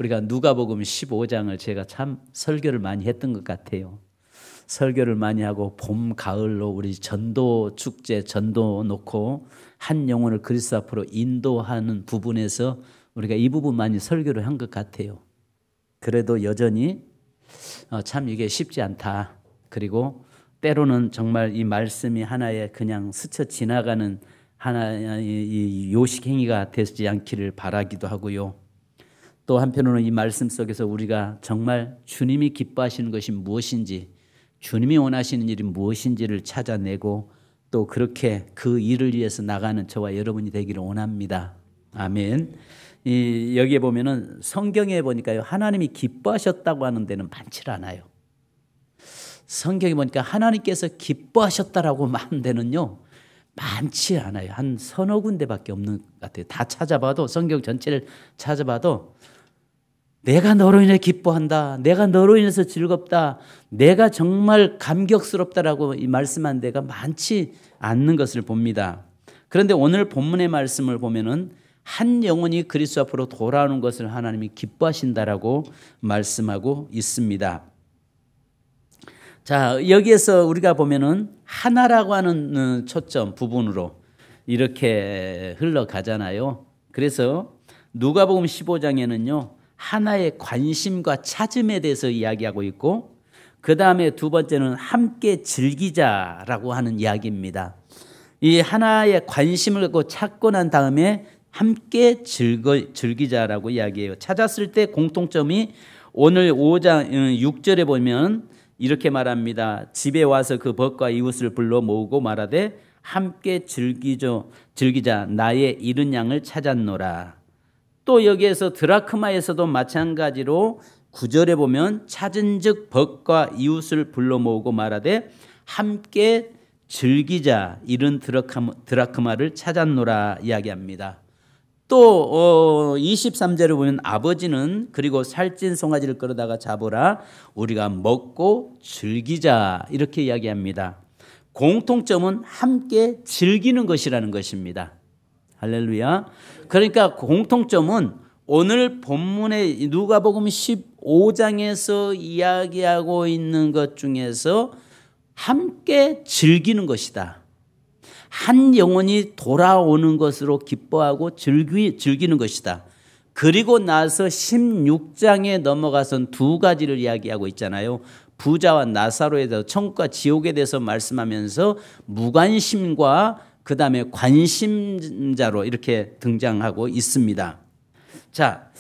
우리가 누가복음 15장을 제가 참 설교를 많이 했던 것 같아요. 설교를 많이 하고 봄, 가을로 우리 전도 축제, 전도 놓고 한 영혼을 그리스도 앞으로 인도하는 부분에서 우리가 이 부분 많이 설교를 한 것 같아요. 그래도 여전히 참 이게 쉽지 않다. 그리고 때로는 정말 이 말씀이 하나의 그냥 스쳐 지나가는 하나의 요식행위가 되지 않기를 바라기도 하고요. 또 한편으로는 이 말씀 속에서 우리가 정말 주님이 기뻐하시는 것이 무엇인지, 주님이 원하시는 일이 무엇인지를 찾아내고 또 그렇게 그 일을 위해서 나가는 저와 여러분이 되기를 원합니다. 아멘. 여기에 보면은 성경에 보니까요, 하나님이 기뻐하셨다고 하는 데는 많지 않아요. 성경에 보니까 하나님께서 기뻐하셨다라고 하는 데는요, 많지 않아요. 한 서너 군데밖에 없는 것 같아요. 다 찾아봐도, 성경 전체를 찾아봐도 내가 너로 인해 기뻐한다, 내가 너로 인해서 즐겁다, 내가 정말 감격스럽다라고 이 말씀한 데가 많지 않는 것을 봅니다. 그런데 오늘 본문의 말씀을 보면은 한 영혼이 그리스도 앞으로 돌아오는 것을 하나님이 기뻐하신다라고 말씀하고 있습니다. 자, 여기에서 우리가 보면은 하나라고 하는 초점 부분으로 이렇게 흘러가잖아요. 그래서 누가복음 15장에는요, 하나의 관심과 찾음에 대해서 이야기하고 있고, 그 다음에 두 번째는 함께 즐기자라고 하는 이야기입니다. 이 하나의 관심을 갖고 찾고 난 다음에 함께 즐기자라고 이야기해요. 찾았을 때 공통점이 오늘 5장 6절에 보면 이렇게 말합니다. 집에 와서 그 벗과 이웃을 불러 모으고 말하되 함께 즐기자, 나의 잃은 양을 찾았노라. 또 여기에서 드라크마에서도 마찬가지로 9절에 보면 찾은즉 벗과 이웃을 불러 모으고 말하되 함께 즐기자, 잃은 드라크마를 찾았노라 이야기합니다. 또 23절에 보면 아버지는 그리고 살찐 송아지를 끌어다가 잡으라, 우리가 먹고 즐기자 이렇게 이야기합니다. 공통점은 함께 즐기는 것이라는 것입니다. 할렐루야. 그러니까 공통점은 오늘 본문의 누가복음 15장에서 이야기하고 있는 것 중에서 함께 즐기는 것이다. 한 영혼이 돌아오는 것으로 기뻐하고 즐기는 것이다. 그리고 나서 16장에 넘어가선 두 가지를 이야기하고 있잖아요. 부자와 나사로에 대해서, 천국과 지옥에 대해서 말씀하면서 무관심과 그 다음에 관심자로 이렇게 등장하고 있습니다. 자,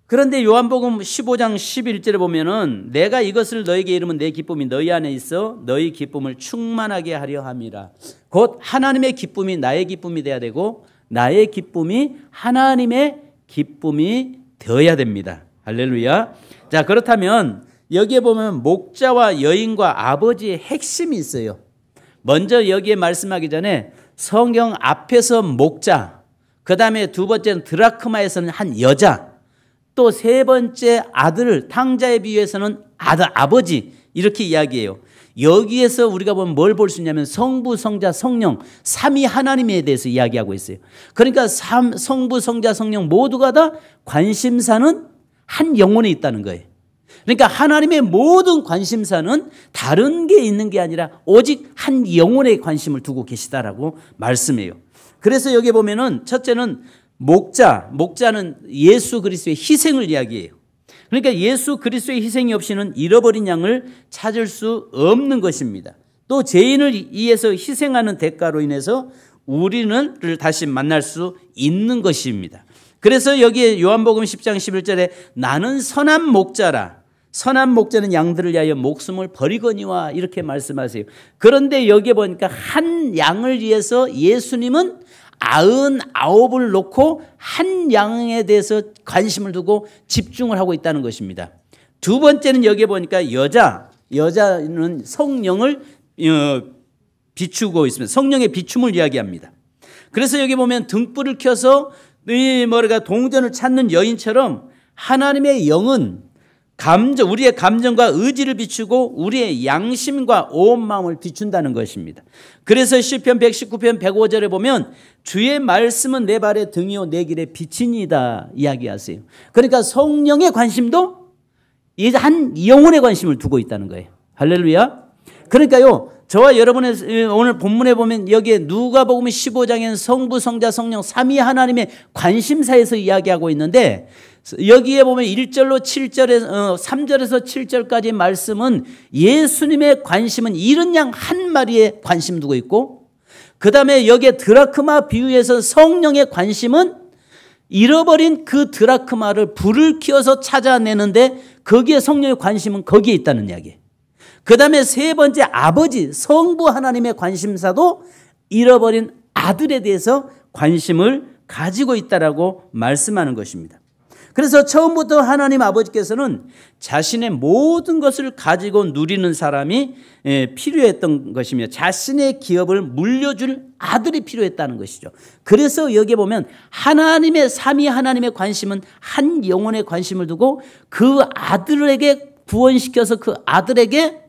그런데 요한복음 15장 11절에 보면은 내가 이것을 너에게 이르면 내 기쁨이 너희 안에 있어 너희 기쁨을 충만하게 하려 함이라. 곧 하나님의 기쁨이 나의 기쁨이 되어야 되고 나의 기쁨이 하나님의 기쁨이 되어야 됩니다. 할렐루야. 자, 그렇다면 여기에 보면 목자와 여인과 아버지의 핵심이 있어요. 먼저 여기에 말씀하기 전에 성경 앞에서 목자, 그 다음에 두 번째는 드라크마에서는 한 여자, 또 세 번째 아들, 탕자에 비유해서는 아버지 이렇게 이야기해요. 여기에서 우리가 보면 뭘 볼 수 있냐면 성부, 성자, 성령 삼위 하나님에 대해서 이야기하고 있어요. 그러니까 성부, 성자, 성령 모두가 다 관심사는 한 영혼에 있다는 거예요. 그러니까 하나님의 모든 관심사는 다른 게 있는 게 아니라 오직 한 영혼에 관심을 두고 계시다라고 말씀해요. 그래서 여기 보면은 첫째는 목자는 예수 그리스도의 희생을 이야기해요. 그러니까 예수 그리스도의 희생이 없이는 잃어버린 양을 찾을 수 없는 것입니다. 또 죄인을 위해서 희생하는 대가로 인해서 우리를 다시 만날 수 있는 것입니다. 그래서 여기에 요한복음 10장 11절에 나는 선한 목자라. 선한 목자는 양들을 위하여 목숨을 버리거니와 이렇게 말씀하세요. 그런데 여기에 보니까 한 양을 위해서 예수님은 99을 놓고 한 양에 대해서 관심을 두고 집중을 하고 있다는 것입니다. 두 번째는 여기에 보니까 여자는 성령을 비추고 있습니다. 성령의 비춤을 이야기합니다. 그래서 여기 보면 등불을 켜서 동전을 찾는 여인처럼 하나님의 영은 우리의 감정과 의지를 비추고 우리의 양심과 온 마음을 비춘다는 것입니다. 그래서 시편 119편 105절에 보면 주의 말씀은 내 발의 등이요 내 길의 빛이니이다 이야기하세요. 그러니까 성령의 관심도 이 한 영혼의 관심을 두고 있다는 거예요. 할렐루야. 그러니까요, 저와 여러분의 오늘 본문에 보면 여기에 누가복음 15장에는 성부, 성자, 성령 삼위 하나님의 관심사에서 이야기하고 있는데 여기에 보면 1절로 7절에서 3절에서 7절까지 말씀은 예수님의 관심은 이른 양 한 마리에 관심 두고 있고, 그 다음에 여기에 드라크마 비유에서 성령의 관심은 잃어버린 그 드라크마를 불을 키워서 찾아내는데 거기에 성령의 관심은 거기에 있다는 이야기예요. 그 다음에 세 번째 아버지 성부 하나님의 관심사도 잃어버린 아들에 대해서 관심을 가지고 있다라고 말씀하는 것입니다. 그래서 처음부터 하나님 아버지께서는 자신의 모든 것을 가지고 누리는 사람이 필요했던 것이며 자신의 기업을 물려줄 아들이 필요했다는 것이죠. 그래서 여기에 보면 하나님의 삼위 하나님의 관심은 한 영혼에 관심을 두고 그 아들에게 구원시켜서 그 아들에게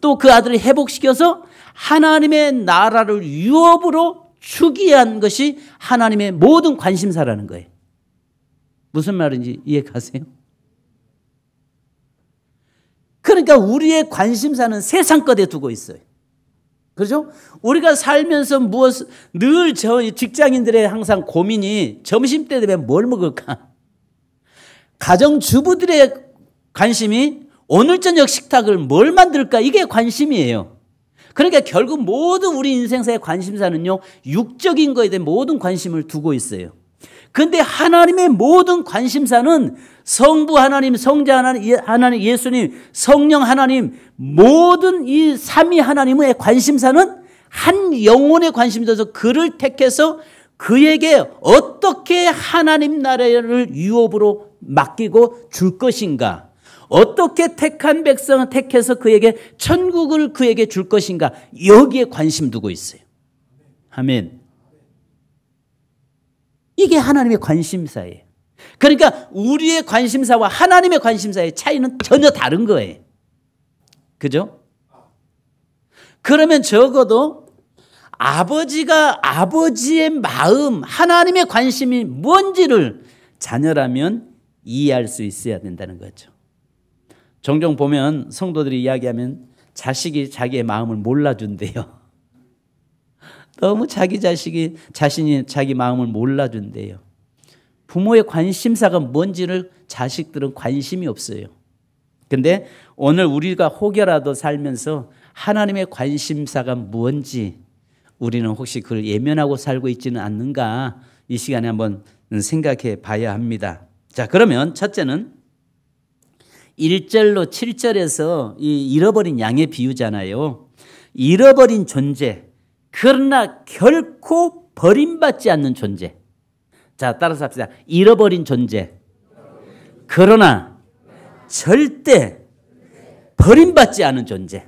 또 그 아들을 회복시켜서 하나님의 나라를 유업으로 주기 위한 것이 하나님의 모든 관심사라는 거예요. 무슨 말인지 이해 가세요? 그러니까 우리의 관심사는 세상 것에 두고 있어요. 그렇죠? 우리가 살면서 늘 직장인들의 항상 고민이 점심때 되면 뭘 먹을까? 가정주부들의 관심이 오늘 저녁 식탁을 뭘 만들까? 이게 관심이에요. 그러니까 결국 모든 우리 인생사의 관심사는요, 육적인 거에 대한 모든 관심을 두고 있어요. 그런데 하나님의 모든 관심사는 성부 하나님, 성자 하나님, 예수님, 성령 하나님, 모든 이 삼위 하나님의 관심사는 한 영혼의 관심이 돼서 그를 택해서 그에게 어떻게 하나님 나라를 유업으로 맡기고 줄 것인가, 어떻게 택한 백성을 택해서 그에게 천국을 그에게 줄 것인가, 여기에 관심 두고 있어요. 아멘. 이게 하나님의 관심사예요. 그러니까 우리의 관심사와 하나님의 관심사의 차이는 전혀 다른 거예요. 그죠? 그러면 적어도 아버지가 아버지의 마음, 하나님의 관심이 뭔지를 자녀라면 이해할 수 있어야 된다는 거죠. 종종 보면 성도들이 이야기하면 자식이 자기의 마음을 몰라준대요. 너무 자신이 자기 마음을 몰라준대요. 부모의 관심사가 뭔지를 자식들은 관심이 없어요. 근데 오늘 우리가 혹여라도 살면서 하나님의 관심사가 뭔지 우리는 혹시 그걸 예면하고 살고 있지는 않는가, 이 시간에 한번 생각해 봐야 합니다. 자, 그러면 첫째는 1절로 7절에서 이 잃어버린 양의 비유잖아요. 잃어버린 존재, 그러나 결코 버림받지 않는 존재. 자, 따라서 합시다. 잃어버린 존재, 그러나 절대 버림받지 않은 존재.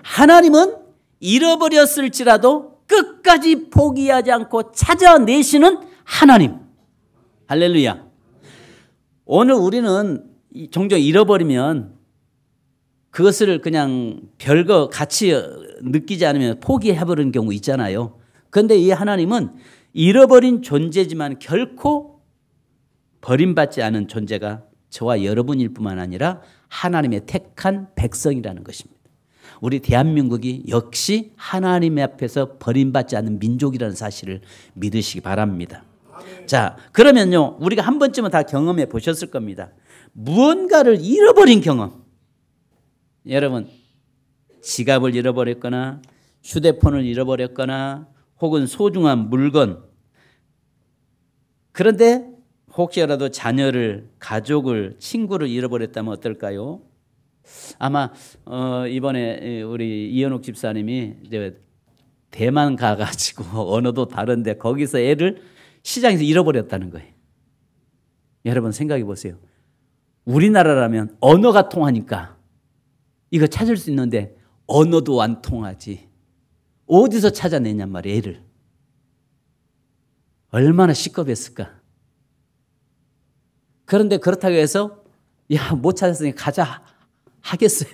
하나님은 잃어버렸을지라도 끝까지 포기하지 않고 찾아내시는 하나님. 할렐루야. 오늘 우리는 종종 잃어버리면 그것을 그냥 별거 같이 느끼지 않으면 포기해버리는 경우 있잖아요. 그런데 이 하나님은 잃어버린 존재지만 결코 버림받지 않은 존재가 저와 여러분일 뿐만 아니라 하나님의 택한 백성이라는 것입니다. 우리 대한민국이 역시 하나님 앞에서 버림받지 않는 민족이라는 사실을 믿으시기 바랍니다. 자, 그러면요, 우리가 한 번쯤은 다 경험해 보셨을 겁니다. 무언가를 잃어버린 경험. 여러분, 지갑을 잃어버렸거나 휴대폰을 잃어버렸거나 혹은 소중한 물건. 그런데 혹시라도 자녀를, 가족을, 친구를 잃어버렸다면 어떨까요? 아마 이번에 우리 이현옥 집사님이 이제 대만 가가지고 언어도 다른데 거기서 애를 시장에서 잃어버렸다는 거예요. 여러분 생각해 보세요. 우리나라라면 언어가 통하니까 이거 찾을 수 있는데 언어도 안 통하지. 어디서 찾아내냔 말이에요, 애를. 얼마나 시겁했을까. 그런데 그렇다고 해서 야, 못 찾았으니 가자 하겠어요?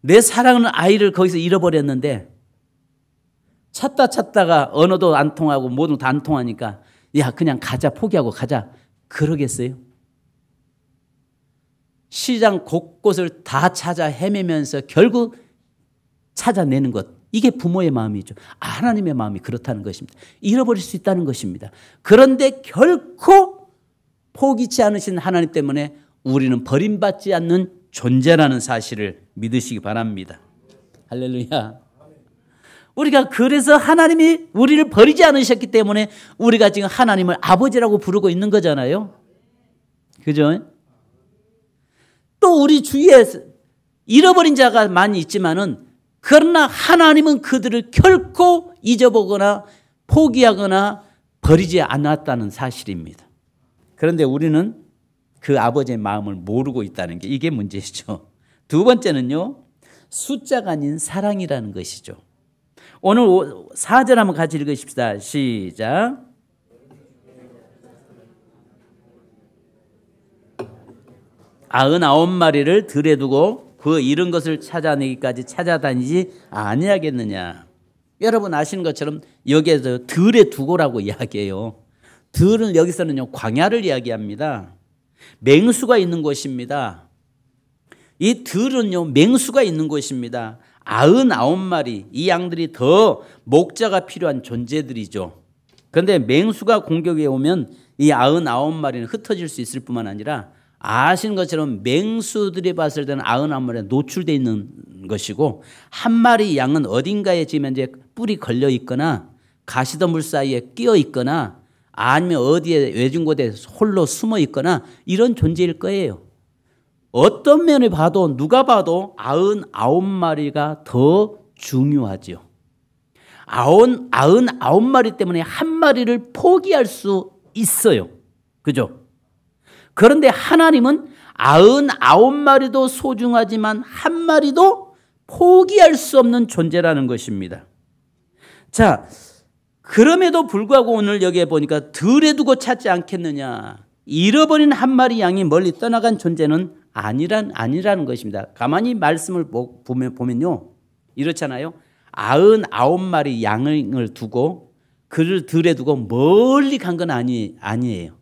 내 사랑하는 아이를 거기서 잃어버렸는데 찾다가 언어도 안 통하고 뭐든 다 안 통하니까 야, 그냥 가자, 포기하고 가자 그러겠어요? 시장 곳곳을 다 찾아 헤매면서 결국 찾아내는 것, 이게 부모의 마음이죠. 하나님의 마음이 그렇다는 것입니다. 잃어버릴 수 있다는 것입니다. 그런데 결코 포기치 않으신 하나님 때문에 우리는 버림받지 않는 존재라는 사실을 믿으시기 바랍니다. 할렐루야. 우리가 그래서 하나님이 우리를 버리지 않으셨기 때문에 우리가 지금 하나님을 아버지라고 부르고 있는 거잖아요. 그죠? 또 우리 주위에 잃어버린 자가 많이 있지만은 그러나 하나님은 그들을 결코 잊어보거나 포기하거나 버리지 않았다는 사실입니다. 그런데 우리는 그 아버지의 마음을 모르고 있다는 게 이게 문제죠. 두 번째는요, 숫자가 아닌 사랑이라는 것이죠. 오늘 4절 한번 같이 읽으십시다. 시작. 아흔아홉 마리를 들에 두고 그 잃은 것을 찾아내기까지 찾아다니지 아니하겠느냐. 여러분 아시는 것처럼 여기에서 들에 두고라고 이야기해요. 들은 여기서는요, 광야를 이야기합니다. 맹수가 있는 곳입니다. 이 들은요, 맹수가 있는 곳입니다. 99마리, 이 양들이 더 목자가 필요한 존재들이죠. 그런데 맹수가 공격에 오면 이 99마리는 흩어질 수 있을 뿐만 아니라 아시는 것처럼 맹수들이 봤을 때는 99마리가 노출되어 있는 것이고, 한 마리 양은 어딘가에 지금 이제 뿔이 걸려 있거나 가시덤불 사이에 끼어 있거나 아니면 어디에 외진곳에 홀로 숨어 있거나 이런 존재일 거예요. 어떤 면에 봐도 누가 봐도 99마리가 더 중요하죠. 99마리 때문에 한 마리를 포기할 수 있어요. 그죠? 그런데 하나님은 99마리도 소중하지만 한 마리도 포기할 수 없는 존재라는 것입니다. 자, 그럼에도 불구하고 오늘 여기에 보니까 들에 두고 찾지 않겠느냐. 잃어버린 한 마리 양이 멀리 떠나간 존재는 아니라는 것입니다. 가만히 말씀을 보면요, 이렇잖아요. 99마리 양을 두고 그를 들에 두고 멀리 간 건 아니에요.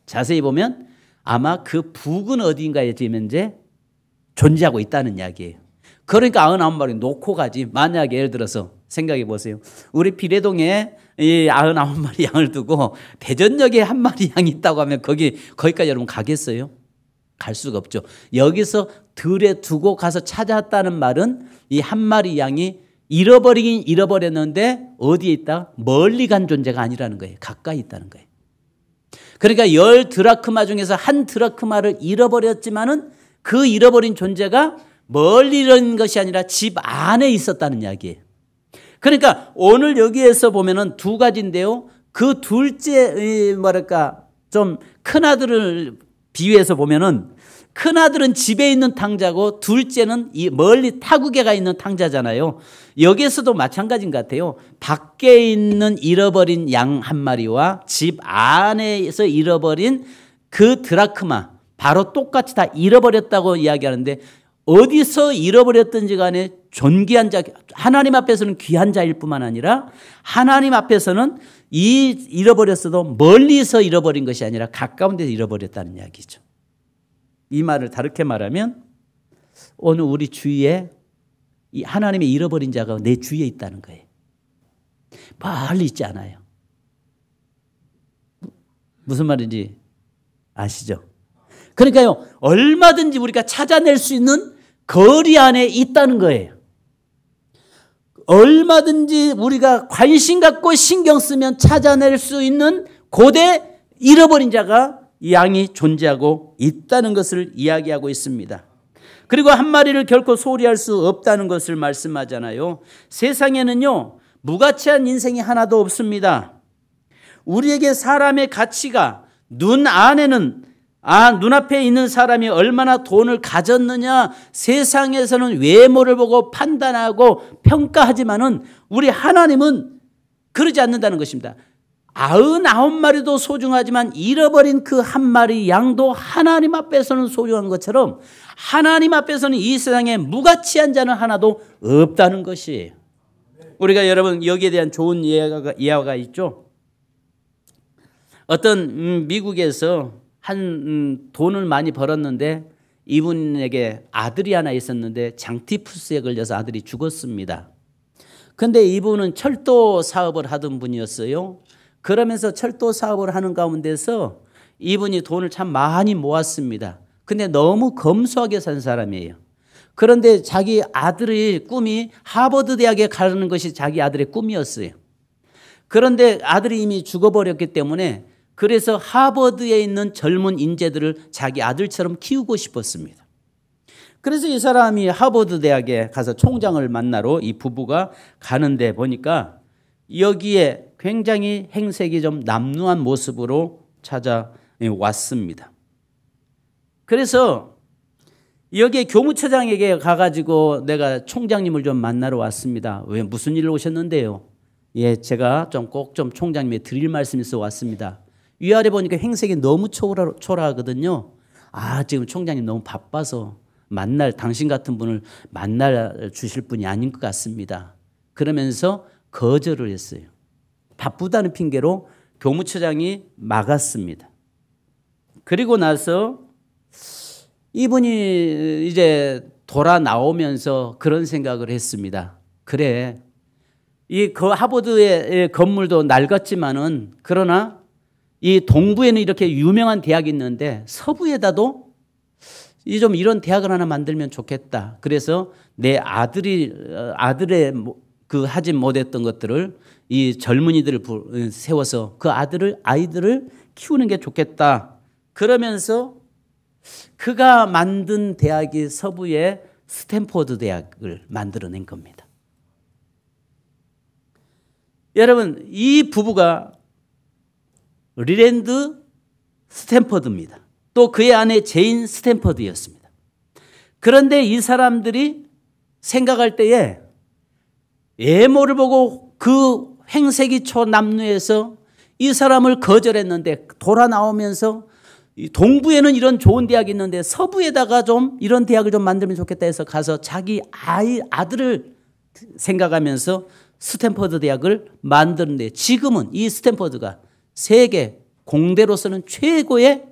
자세히 보면 아마 그 북은 어딘가에 지금 이제 존재하고 있다는 이야기예요. 그러니까 99마리 놓고 가지. 만약에 예를 들어서 생각해 보세요. 우리 비례동에 이 99마리 양을 두고 대전역에 한 마리 양이 있다고 하면 거기까지 여러분 가겠어요? 갈 수가 없죠. 여기서 들에 두고 가서 찾았다는 말은 이 한 마리 양이 잃어버리긴 잃어버렸는데 어디에 있다? 멀리 간 존재가 아니라는 거예요. 가까이 있다는 거예요. 그러니까 10 드라크마 중에서 한 드라크마를 잃어버렸지만은 그 잃어버린 존재가 멀리 잃은 것이 아니라 집 안에 있었다는 이야기예요. 그러니까 오늘 여기에서 보면은 두 가지인데요. 그 둘째 좀 큰아들을 비유해서 보면은 큰아들은 집에 있는 탕자고 둘째는 이 멀리 타국에 가 있는 탕자잖아요. 여기에서도 마찬가지인 것 같아요. 밖에 있는 잃어버린 양 한 마리와 집 안에서 잃어버린 그 드라크마, 바로 똑같이 다 잃어버렸다고 이야기하는데, 어디서 잃어버렸든지 간에 존귀한 자, 하나님 앞에서는 귀한 자일 뿐만 아니라 하나님 앞에서는 이 잃어버렸어도 멀리서 잃어버린 것이 아니라 가까운 데서 잃어버렸다는 이야기죠. 이 말을 다르게 말하면 오늘 우리 주위에 이 하나님의 잃어버린 자가 내 주위에 있다는 거예요. 멀리 있지 않아요. 무슨 말인지 아시죠? 그러니까요, 얼마든지 우리가 찾아낼 수 있는 거리 안에 있다는 거예요. 얼마든지 우리가 관심 갖고 신경 쓰면 찾아낼 수 있는 곳에 잃어버린 자가 양이 존재하고 있다는 것을 이야기하고 있습니다. 그리고 한 마리를 결코 소홀히할 수 없다는 것을 말씀하잖아요. 세상에는요, 무가치한 인생이 하나도 없습니다. 우리에게 사람의 가치가 눈앞에 있는 사람이 얼마나 돈을 가졌느냐, 세상에서는 외모를 보고 판단하고 평가하지만은 우리 하나님은 그러지 않는다는 것입니다. 99마리도 소중하지만 잃어버린 그 한 마리 양도 하나님 앞에서는 소중한 것처럼 하나님 앞에서는 이 세상에 무가치한 자는 하나도 없다는 것이에요. 우리가 여러분 여기에 대한 좋은 예화가 있죠. 어떤 미국에서 한 돈을 많이 벌었는데 이분에게 아들이 하나 있었는데 장티푸스에 걸려서 아들이 죽었습니다. 근데 이분은 철도 사업을 하던 분이었어요. 그러면서 철도 사업을 하는 가운데서 이분이 돈을 참 많이 모았습니다. 근데 너무 검소하게 산 사람이에요. 그런데 자기 아들의 꿈이 하버드 대학에 가는 것이 자기 아들의 꿈이었어요. 그런데 아들이 이미 죽어버렸기 때문에 그래서 하버드에 있는 젊은 인재들을 자기 아들처럼 키우고 싶었습니다. 그래서 이 사람이 하버드 대학에 가서 총장을 만나러 이 부부가 가는데 보니까 여기에 굉장히 행색이 좀 남루한 모습으로 찾아왔습니다. 그래서 여기에 교무처장에게 가가지고 내가 총장님을 좀 만나러 왔습니다. 왜 무슨 일로 오셨는데요? 예, 제가 꼭 좀 총장님에 드릴 말씀이 있어 왔습니다. 위아래 보니까 행색이 너무 초라하거든요. 지금 총장님 너무 바빠서 당신 같은 분을 만나 주실 분이 아닌 것 같습니다. 그러면서 거절을 했어요. 바쁘다는 핑계로 교무처장이 막았습니다. 그리고 나서 이분이 이제 돌아 나오면서 그런 생각을 했습니다. 그래, 이 하버드의 건물도 낡았지만은 그러나 이 동부에는 이렇게 유명한 대학이 있는데 서부에다도 좀 이런 대학을 하나 만들면 좋겠다. 그래서 내 아들의 그 하지 못했던 것들을 이 젊은이들을 세워서 그 아이들을 키우는 게 좋겠다. 그러면서 그가 만든 대학이 서부의 스탠포드 대학을 만들어낸 겁니다. 여러분, 이 부부가 리랜드 스탠퍼드입니다. 또 그의 아내 제인 스탠퍼드였습니다. 그런데 이 사람들이 생각할 때에 외모를 보고 그 행색이 초남루해서 이 사람을 거절했는데 돌아 나오면서 동부에는 이런 좋은 대학이 있는데 서부에다가 좀 이런 대학을 좀 만들면 좋겠다 해서 가서 자기 아들을 생각하면서 스탠퍼드 대학을 만드는데 지금은 이 스탠퍼드가 세계 공대로서는 최고의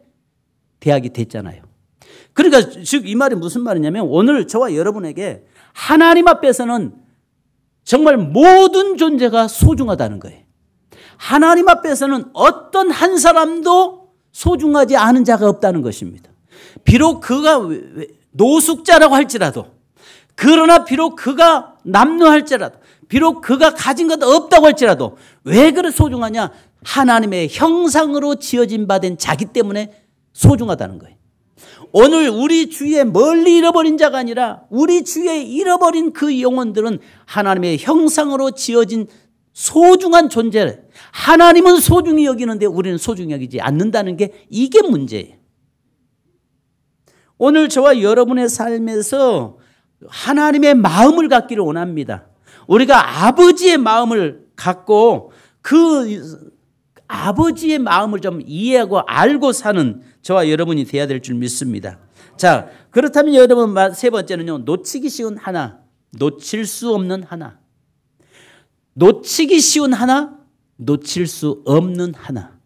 대학이 됐잖아요. 그러니까 즉 이 말이 무슨 말이냐면 오늘 저와 여러분에게 하나님 앞에서는 정말 모든 존재가 소중하다는 거예요. 하나님 앞에서는 어떤 한 사람도 소중하지 않은 자가 없다는 것입니다. 비록 그가 노숙자라고 할지라도, 그러나 비록 그가 남루할지라도, 비록 그가 가진 것 없다고 할지라도 왜 그래 소중하냐? 하나님의 형상으로 지어진 바 된 자기 때문에 소중하다는 거예요. 오늘 우리 주위에 멀리 잃어버린 자가 아니라 우리 주위에 잃어버린 그 영혼들은 하나님의 형상으로 지어진 소중한 존재. 하나님은 소중히 여기는데 우리는 소중히 여기지 않는다는 게 이게 문제예요. 오늘 저와 여러분의 삶에서 하나님의 마음을 갖기를 원합니다. 우리가 아버지의 마음을 갖고 그 아버지의 마음을 좀 이해하고 알고 사는 저와 여러분이 돼야 될 줄 믿습니다. 자, 그렇다면 여러분 세 번째는요. 놓치기 쉬운 하나, 놓칠 수 없는 하나. 놓치기 쉬운 하나, 놓칠 수 없는 하나.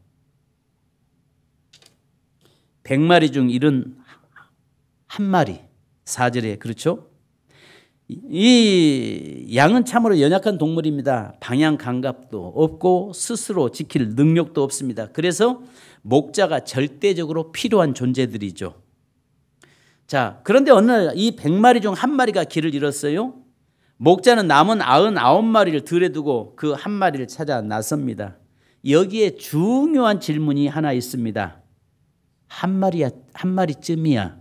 100마리 중 71마리. 4절에 그렇죠? 이 양은 참으로 연약한 동물입니다. 방향 감각도 없고 스스로 지킬 능력도 없습니다. 그래서 목자가 절대적으로 필요한 존재들이죠. 자, 그런데 어느 날 이 100마리 중 1마리가 길을 잃었어요. 목자는 남은 99마리를 들에 두고 그 1마리를 찾아 나섭니다. 여기에 중요한 질문이 하나 있습니다. 한 마리쯤이야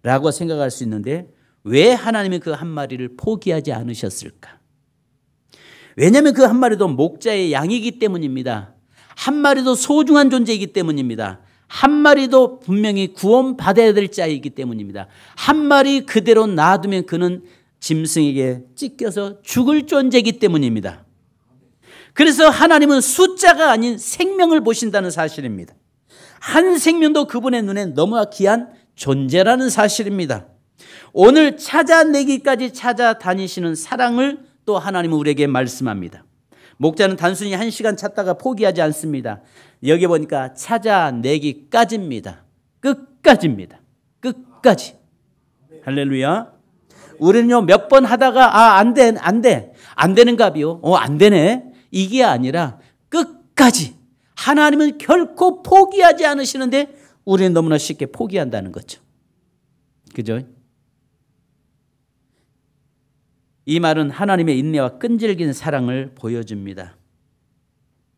라고 생각할 수 있는데 왜 하나님이 그 1마리를 포기하지 않으셨을까? 왜냐하면 그 1마리도 목자의 양이기 때문입니다. 1마리도 소중한 존재이기 때문입니다. 1마리도 분명히 구원받아야 될 자이기 때문입니다. 1마리 그대로 놔두면 그는 짐승에게 찢겨서 죽을 존재이기 때문입니다. 그래서 하나님은 숫자가 아닌 생명을 보신다는 사실입니다. 한 생명도 그분의 눈에 너무나 귀한 존재라는 사실입니다. 오늘 찾아내기까지 찾아다니시는 사랑을 또 하나님은 우리에게 말씀합니다. 목자는 단순히 1시간 찾다가 포기하지 않습니다. 여기 보니까 찾아내기까지입니다. 끝까지입니다. 끝까지. 할렐루야. 우리는요, 몇 번 하다가 안 되는 값이요. 안 되네. 이게 아니라 끝까지. 하나님은 결코 포기하지 않으시는데 우리는 너무나 쉽게 포기한다는 거죠. 그죠? 이 말은 하나님의 인내와 끈질긴 사랑을 보여줍니다.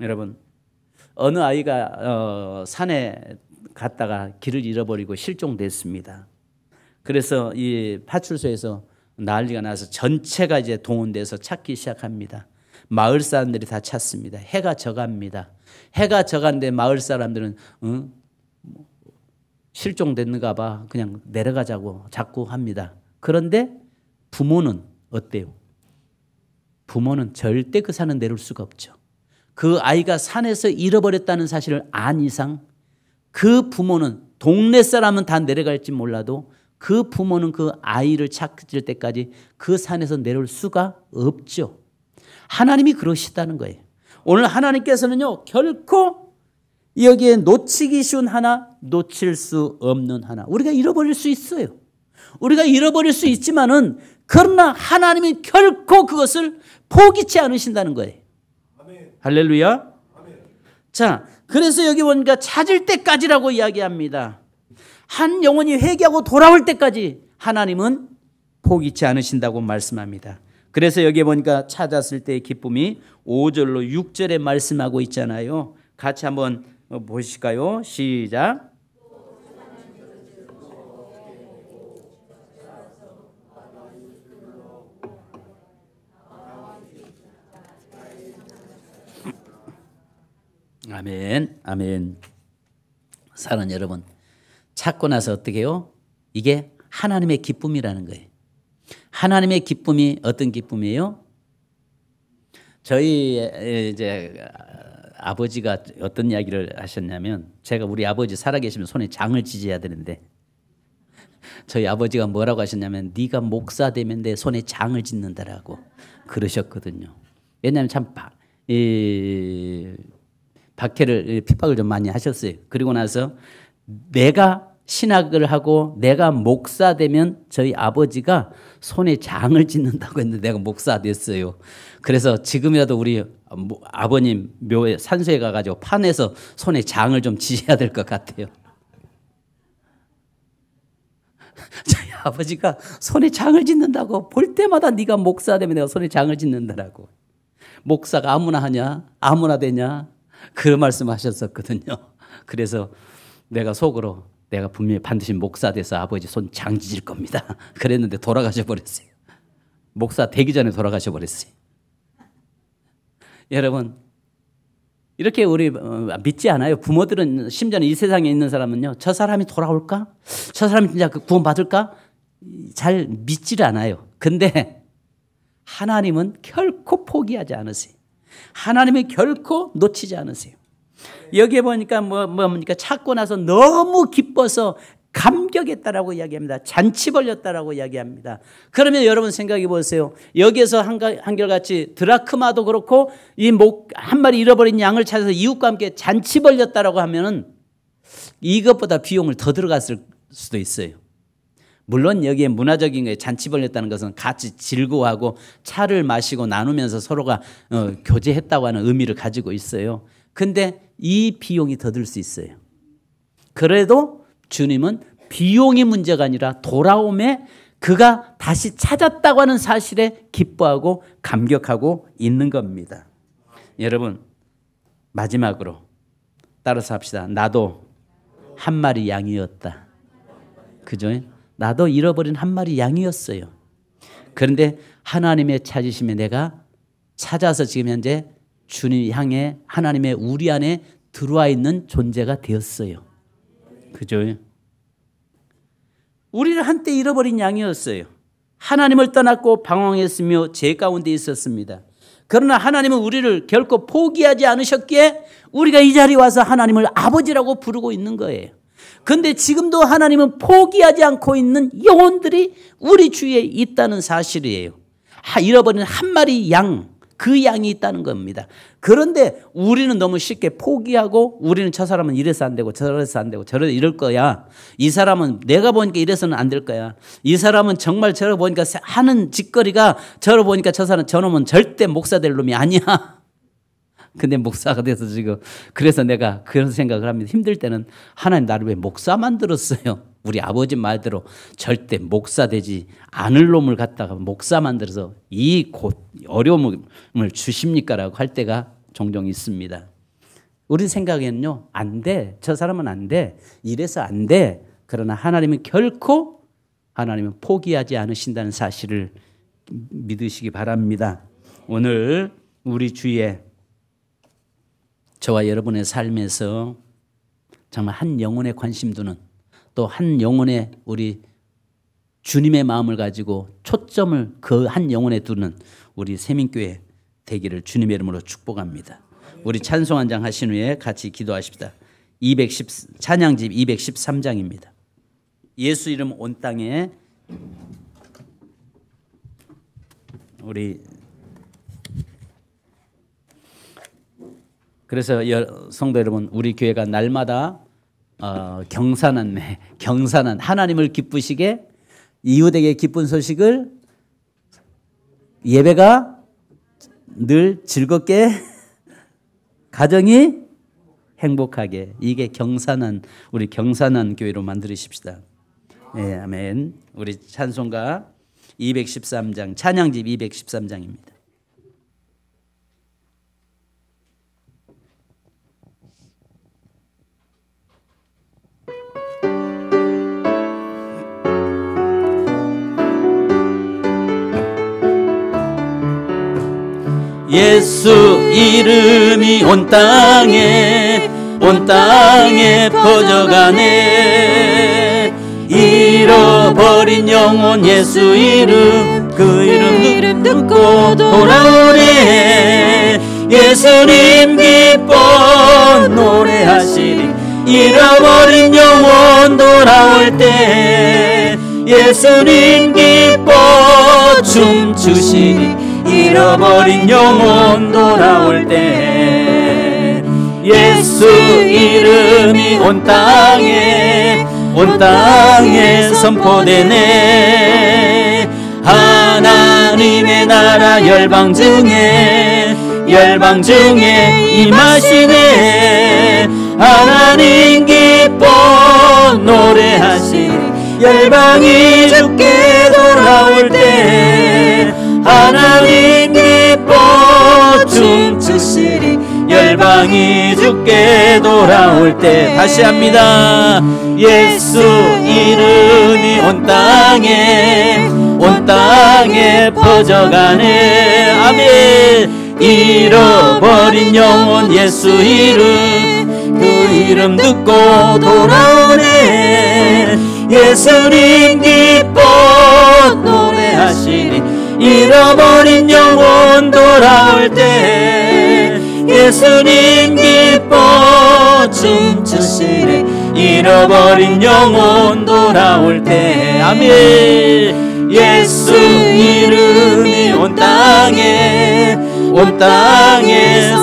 여러분, 어느 아이가 산에 갔다가 길을 잃어버리고 실종됐습니다. 그래서 이 파출소에서 난리가 나서 전체가 이제 동원돼서 찾기 시작합니다. 마을 사람들이 다 찾습니다. 해가 져갑니다. 해가 져가는데 마을 사람들은 실종됐는가 봐 그냥 내려가자고 자꾸 합니다. 그런데 부모는 어때요? 부모는 절대 그 산은 내려올 수가 없죠. 그 아이가 산에서 잃어버렸다는 사실을 안 이상 그 부모는 동네 사람은 다 내려갈지 몰라도 그 부모는 그 아이를 찾을 때까지 그 산에서 내려올 수가 없죠. 하나님이 그러시다는 거예요. 오늘 하나님께서는요, 결코 여기에 놓치기 쉬운 하나, 놓칠 수 없는 하나. 우리가 잃어버릴 수 있어요. 우리가 잃어버릴 수 있지만은 그러나 하나님이 결코 그것을 포기치 않으신다는 거예요. 아멘. 할렐루야. 아멘. 자, 그래서 여기 보니까 찾을 때까지라고 이야기합니다. 한 영혼이 회개하고 돌아올 때까지 하나님은 포기치 않으신다고 말씀합니다. 그래서 여기 보니까 찾았을 때의 기쁨이 5절로 6절에 말씀하고 있잖아요. 같이 한번 보실까요? 시작. 아멘, 아멘. 사랑하는 여러분, 찾고 나서 어떻게 해요? 이게 하나님의 기쁨이라는 거예요. 하나님의 기쁨이 어떤 기쁨이에요? 저희 이제 아버지가 어떤 이야기를 하셨냐면, 제가 우리 아버지 살아계시면 손에 장을 지져야 되는데 저희 아버지가 뭐라고 하셨냐면, 네가 목사 되면 내 손에 장을 짓는다라고 그러셨거든요. 왜냐하면 참 박해를 핍박을 좀 많이 하셨어요. 그리고 나서 내가 신학을 하고 내가 목사 되면 저희 아버지가 손에 장을 짓는다고 했는데 내가 목사 됐어요. 그래서 지금이라도 우리 아버님 묘에 산소에 가가지고 판에서 손에 장을 좀 지어야 될 것 같아요. 저희 아버지가 손에 장을 짓는다고 볼 때마다 네가 목사 되면 내가 손에 장을 짓는다라고. 목사가 아무나 하냐? 아무나 되냐? 그런 말씀하셨었거든요. 그래서 내가 속으로 내가 분명히 반드시 목사 돼서 아버지 손 장 지질 겁니다. 그랬는데 돌아가셔 버렸어요. 목사 되기 전에 돌아가셔 버렸어요. 여러분, 이렇게 우리 믿지 않아요? 부모들은 심지어는 이 세상에 있는 사람은요, 저 사람이 돌아올까? 저 사람이 진짜 구원 받을까? 잘 믿지를 않아요. 근데 하나님은 결코 포기하지 않으세요. 하나님이 결코 놓치지 않으세요. 여기에 보니까 뭡니까? 찾고 나서 너무 기뻐서 감격했다라고 이야기합니다. 잔치 벌렸다라고 이야기합니다. 그러면 여러분 생각해 보세요. 여기에서 한결같이 드라크마도 그렇고 이 한 마리 잃어버린 양을 찾아서 이웃과 함께 잔치 벌렸다라고 하면은 이것보다 비용을 더 들어갔을 수도 있어요. 물론 여기에 문화적인 거에 잔치 벌렸다는 것은 같이 즐거워하고 차를 마시고 나누면서 서로가 교제했다고 하는 의미를 가지고 있어요. 근데 이 비용이 더 들 수 있어요. 그래도 주님은 비용이 문제가 아니라 돌아옴에 그가 다시 찾았다고 하는 사실에 기뻐하고 감격하고 있는 겁니다. 여러분, 마지막으로 따라서 합시다. 나도 한 마리 양이었다. 그죠? 나도 잃어버린 한 마리 양이었어요. 그런데 하나님의 찾으심에 내가 찾아서 지금 현재 주님 향해 하나님의 우리 안에 들어와 있는 존재가 되었어요. 그죠? 우리를 한때 잃어버린 양이었어요. 하나님을 떠났고 방황했으며 죄 가운데 있었습니다. 그러나 하나님은 우리를 결코 포기하지 않으셨기에 우리가 이 자리에 와서 하나님을 아버지라고 부르고 있는 거예요. 그런데 지금도 하나님은 포기하지 않고 있는 영혼들이 우리 주위에 있다는 사실이에요. 잃어버린 한 마리 양, 그 양이 있다는 겁니다. 그런데 우리는 너무 쉽게 포기하고 우리는 저 사람은 이래서 안 되고 저래서 안 되고 저래서 이럴 거야. 이 사람은 내가 보니까 이래서는 안 될 거야. 이 사람은 정말 저러 보니까 하는 짓거리가 저러 보니까 저 사람 저놈은 절대 목사 될 놈이 아니야. 근데 목사가 돼서 지금 그래서 내가 그런 생각을 합니다. 힘들 때는 하나님 나를 왜 목사 만들었어요? 우리 아버지 말대로 절대 목사 되지 않을 놈을 갖다가 목사 만들어서 이 어려움을 주십니까? 라고 할 때가 종종 있습니다. 우리 생각에는요, 안 돼. 저 사람은 안 돼. 이래서 안 돼. 그러나 하나님은 결코 하나님은 포기하지 않으신다는 사실을 믿으시기 바랍니다. 오늘 우리 주위에 저와 여러분의 삶에서 정말 한 영혼에 관심 두는 또 한 영혼에 우리 주님의 마음을 가지고 초점을 그 한 영혼에 두는 우리 세민교회 되기를 주님의 이름으로 축복합니다. 우리 찬송 한 장 하신 후에 같이 기도하십시다. 찬양집 213장입니다. 예수 이름 온 땅에 우리 그래서 성도 여러분, 우리 교회가 날마다 경산한 하나님을 기쁘시게 이웃에게 기쁜 소식을 예배가 늘 즐겁게 가정이 행복하게 이게 우리 경산한 교회로 만드십시다. 네, 아멘. 우리 찬송가 213장 찬양집 213장입니다. 예수 이름이 온 땅에 퍼져가네. 잃어버린 영혼 예수 이름 그 이름 듣고 돌아오네. 예수님 기뻐 노래하시리. 잃어버린 영혼 돌아올 때 예수님 기뻐 춤추시리. 잃어버린 영혼 돌아올 때 예수 이름이 온 땅에 선포되네. 하나님의 나라 열방 중에 임하시네. 하나님 기뻐 노래하시리. 열방이 주께 돌아올 때 하나님 기뻐 춤추시리. 열방이 주께 돌아올 때 다시 합니다. 예수 이름이 온 땅에 퍼져가네. 아멘. 잃어버린 영혼 예수 이름 그 이름 듣고 돌아오네. 예수님 기뻐 노래하시리. 잃어버린 영혼 돌아올 때 예수님 기뻐 춤추시리. 잃어버린 영혼 돌아올 때 아멘. 예수 이름이 온 땅에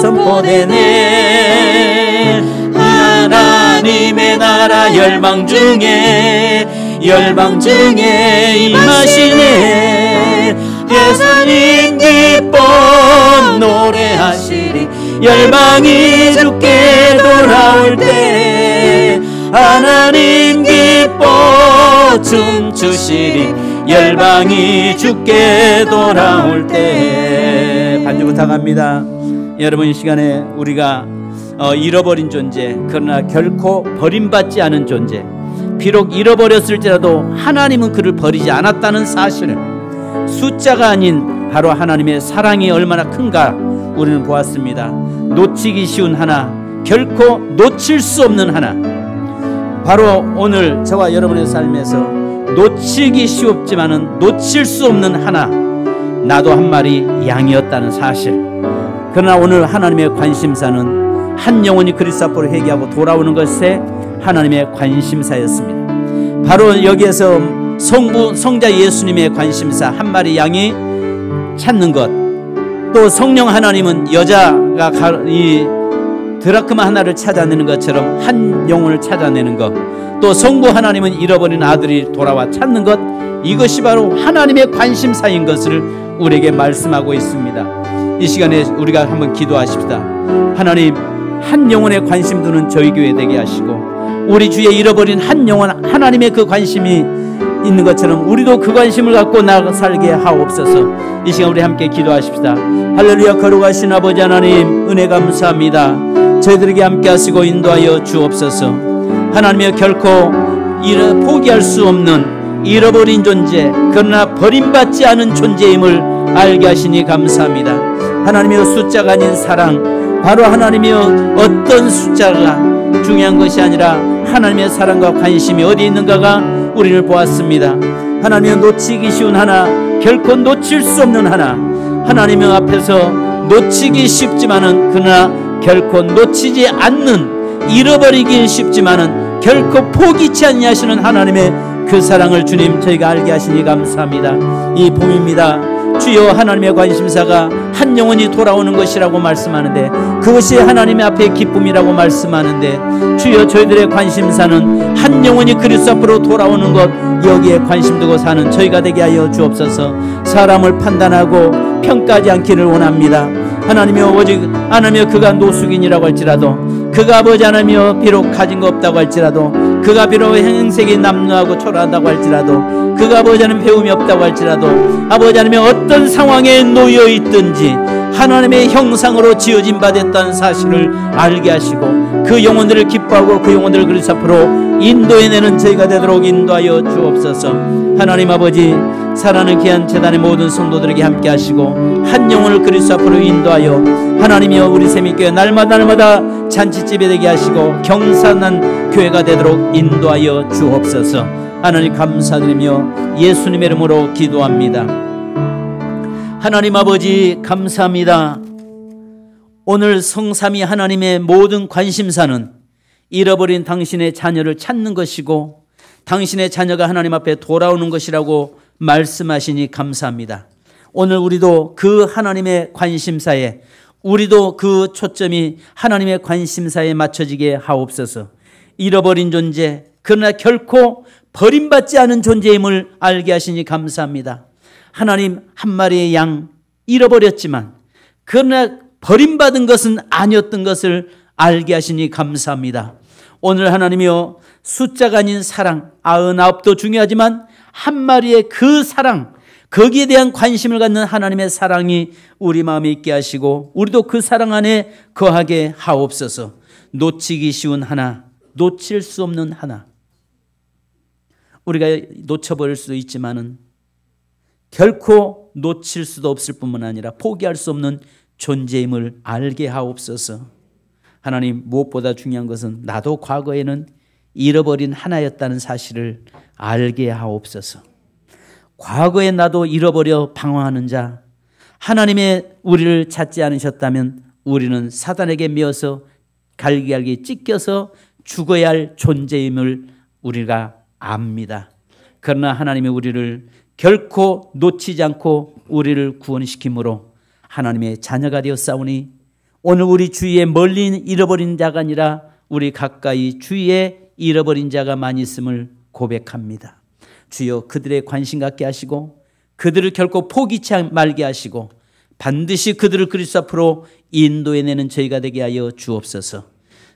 선포되네. 하나님의 나라 열방 중에 임하시네. 예수님 기뻐 노래하시리. 열방이 주께 돌아올 때 하나님 기뻐 춤추시리. 열방이 주께 돌아올 때 반주 부탁합니다. 여러분, 이 시간에 우리가 잃어버린 존재, 그러나 결코 버림받지 않은 존재, 비록 잃어버렸을지라도 하나님은 그를 버리지 않았다는 사실을 숫자가 아닌 바로 하나님의 사랑이 얼마나 큰가 우리는 보았습니다. 놓치기 쉬운 하나, 결코 놓칠 수 없는 하나, 바로 오늘 저와 여러분의 삶에서 놓치기 쉽지만은 놓칠 수 없는 하나, 나도 한 마리 양이었다는 사실. 그러나 오늘 하나님의 관심사는 한 영혼이 그리스도 앞으로 회개하고 돌아오는 것에 하나님의 관심사였습니다. 바로 여기에서 성자 예수님의 관심사, 한 마리 양이 찾는 것, 또 성령 하나님은 여자가 이 드라크마 하나를 찾아내는 것처럼 한 영혼을 찾아내는 것, 또 성부 하나님은 잃어버린 아들이 돌아와 찾는 것, 이것이 바로 하나님의 관심사인 것을 우리에게 말씀하고 있습니다. 이 시간에 우리가 한번 기도하십시다. 하나님, 한 영혼에 관심 두는 저희 교회 되게 하시고, 우리 주에 잃어버린 한 영혼, 하나님의 그 관심이 있는 것처럼 우리도 그 관심을 갖고 나아가 살게 하옵소서. 이 시간 우리 함께 기도하십시다. 할렐루야. 거룩하신 아버지 하나님, 은혜 감사합니다. 저희들에게 함께 하시고 인도하여 주옵소서. 하나님이여, 결코 포기할 수 없는 잃어버린 존재, 그러나 버림받지 않은 존재임을 알게 하시니 감사합니다. 하나님이여, 숫자가 아닌 사랑, 바로 하나님이여 어떤 숫자가 중요한 것이 아니라 하나님의 사랑과 관심이 어디 있는가가 우리를 보았습니다. 하나님이여, 놓치기 쉬운 하나, 결코 놓칠 수 없는 하나, 하나님의 앞에서 놓치기 쉽지만은 그러나 결코 놓치지 않는, 잃어버리기 쉽지만은 결코 포기치 아니하시는 하나님의 그 사랑을 주님 저희가 알게 하시니 감사합니다. 이 봄입니다. 주여, 하나님의 관심사가 한 영혼이 돌아오는 것이라고 말씀하는데 그것이 하나님의 앞에 기쁨이라고 말씀하는데, 주여, 저희들의 관심사는 한 영혼이 그리스도 앞으로 돌아오는 것, 여기에 관심 두고 사는 저희가 되게 하여 주옵소서. 사람을 판단하고 평가하지 않기를 원합니다. 하나님이여, 오직 하나님이여, 그가 노숙인이라고 할지라도, 그가 아버지 하나님이여 비록 가진 거 없다고 할지라도, 그가 비록 행색이 남루하고 초라하다고 할지라도, 그가 아버지 하나님 배움이 없다고 할지라도, 아버지 하나님의 어떤 상황에 놓여 있든지 하나님의 형상으로 지어진 바 됐다는 사실을 알게 하시고 그 영혼들을 기뻐하고 그 영혼들을 그리스도 앞으로 인도해내는 저희가 되도록 인도하여 주옵소서. 하나님 아버지, 사랑하는 귀한 제단의 모든 성도들에게 함께 하시고 한 영혼을 그리스도 앞으로 인도하여 하나님이여, 우리 세미교회 날마다 잔치집이 되게 하시고 경산한 교회가 되도록 인도하여 주옵소서. 하나님 감사드리며 예수님의 이름으로 기도합니다. 하나님 아버지, 감사합니다. 오늘 성삼위 하나님의 모든 관심사는 잃어버린 당신의 자녀를 찾는 것이고 당신의 자녀가 하나님 앞에 돌아오는 것이라고 말씀하시니 감사합니다. 오늘 우리도 그 하나님의 관심사에, 우리도 그 초점이 하나님의 관심사에 맞춰지게 하옵소서. 잃어버린 존재, 그러나 결코 버림받지 않은 존재임을 알게 하시니 감사합니다. 하나님, 한 마리의 양 잃어버렸지만 그러나 버림받은 것은 아니었던 것을 알게 하시니 감사합니다. 오늘 하나님이여, 숫자가 아닌 사랑, 99도 중요하지만 한 마리의 그 사랑, 거기에 대한 관심을 갖는 하나님의 사랑이 우리 마음에 있게 하시고 우리도 그 사랑 안에 거하게 하옵소서. 놓치기 쉬운 하나, 놓칠 수 없는 하나, 우리가 놓쳐버릴 수도 있지만은 결코 놓칠 수도 없을 뿐만 아니라 포기할 수 없는 존재임을 알게 하옵소서. 하나님, 무엇보다 중요한 것은 나도 과거에는 잃어버린 하나였다는 사실을 알게 하옵소서. 과거에 나도 잃어버려 방황하는 자, 하나님의 우리를 찾지 않으셨다면 우리는 사단에게 메어서 갈기갈기 찢겨서 죽어야 할 존재임을 우리가 압니다. 그러나 하나님이 우리를 결코 놓치지 않고 우리를 구원시킴으로 하나님의 자녀가 되었사오니 오늘 우리 주위에 멀리 잃어버린 자가 아니라 우리 가까이 주위에 잃어버린 자가 많이 있음을 고백합니다. 주여, 그들의 관심 갖게 하시고 그들을 결코 포기치 말게 하시고 반드시 그들을 그리스도 앞으로 인도해내는 저희가 되게 하여 주옵소서.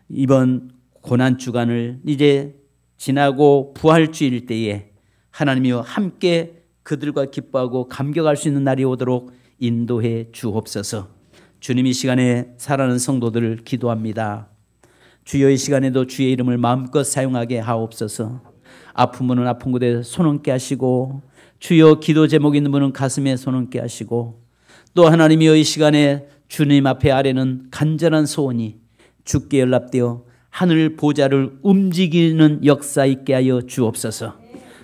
이번 고난주간을 이제 지나고 부활주일 때에 하나님이여, 함께 그들과 기뻐하고 감격할 수 있는 날이 오도록 인도해 주옵소서. 주님, 이 시간에 사랑하는 성도들을 기도합니다. 주여, 이 시간에도 주의 이름을 마음껏 사용하게 하옵소서. 아픈 분은 아픈 곳에 손 얹게 하시고, 주여, 기도 제목 있는 분은 가슴에 손 얹게 하시고, 또 하나님이여, 이 시간에 주님 앞에 아래는 간절한 소원이 주께 연락되어 하늘 보좌를 움직이는 역사 있게 하여 주옵소서.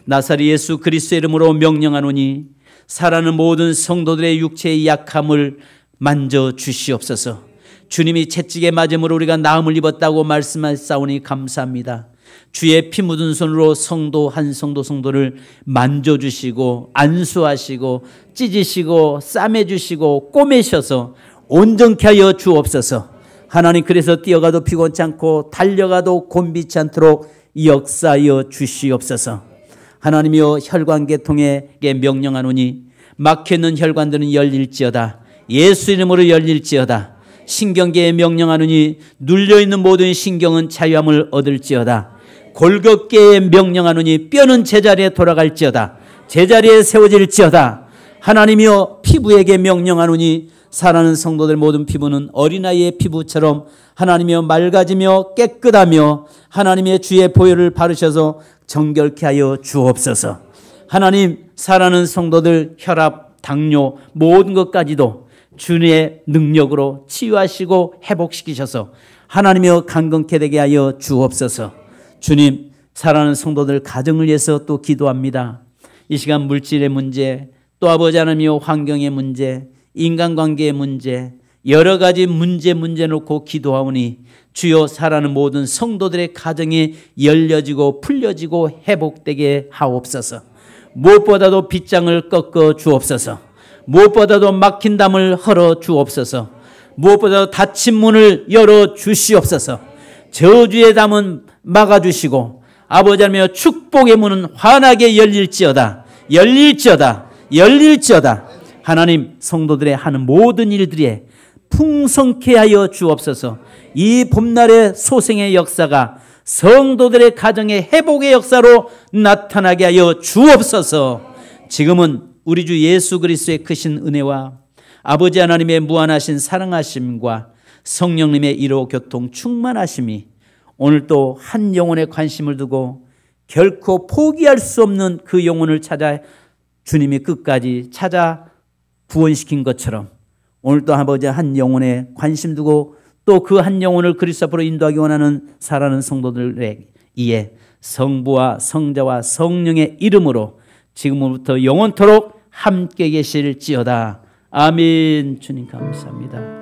나사렛 예수 그리스도의 이름으로 명령하노니 사랑하는 모든 성도들의 육체의 약함을 만져 주시옵소서. 주님이 채찍에 맞음으로 우리가 나음을 입었다고 말씀하사오니 감사합니다. 주의 피 묻은 손으로 성도 한 성도를 만져주시고 안수하시고 찢으시고 싸매주시고 꼬매셔서 온전케 하여 주옵소서. 하나님, 그래서 뛰어가도 피곤치 않고 달려가도 곤비치 않도록 역사하여 주시옵소서. 하나님이여, 혈관계통에게 명령하노니 막혀있는 혈관들은 열릴지어다. 예수 이름으로 열릴지어다. 신경계에 명령하노니 눌려있는 모든 신경은 자유함을 얻을지어다. 골격계에 명령하노니 뼈는 제자리에 돌아갈지어다. 제자리에 세워질지어다. 하나님이여, 피부에게 명령하노니 사랑하는 성도들 모든 피부는 어린아이의 피부처럼 하나님이여 맑아지며 깨끗하며 하나님의 주의 보혈을 바르셔서 정결케 하여 주옵소서. 하나님, 사랑하는 성도들 혈압, 당뇨 모든 것까지도 주님의 능력으로 치유하시고 회복시키셔서 하나님이여 강건케 되게 하여 주옵소서. 주님, 사랑하는 성도들 가정을 위해서 또 기도합니다. 이 시간 물질의 문제, 또 아버지 하나님이여 환경의 문제, 인간관계의 문제, 여러 가지 문제 놓고 기도하오니 주여, 사랑하는 모든 성도들의 가정이 열려지고 풀려지고 회복되게 하옵소서. 무엇보다도 빗장을 꺾어 주옵소서. 무엇보다도 막힌 담을 헐어 주옵소서. 무엇보다도 닫힌 문을 열어 주시옵소서. 저주의 담은 막아주시고 아버지 하나님, 축복의 문은 환하게 열릴지어다. 열릴지어다. 열릴지어다. 하나님, 성도들의 하는 모든 일들에 풍성케 하여 주옵소서. 이 봄날의 소생의 역사가 성도들의 가정의 회복의 역사로 나타나게 하여 주옵소서. 지금은 우리 주 예수 그리스도의 크신 은혜와 아버지 하나님의 무한하신 사랑하심과 성령님의 이로 교통 충만하심이 오늘 또 한 영혼에 관심을 두고 결코 포기할 수 없는 그 영혼을 찾아 주님이 끝까지 찾아 구원시킨 것처럼 오늘 또 아버지 한 영혼에 관심 두고 또 그 한 영혼을 그리스도 앞으로 인도하기 원하는 사랑하는 성도들에게 이에 성부와 성자와 성령의 이름으로 지금부터 영원토록 함께 계실지어다. 아멘. 주님 감사합니다.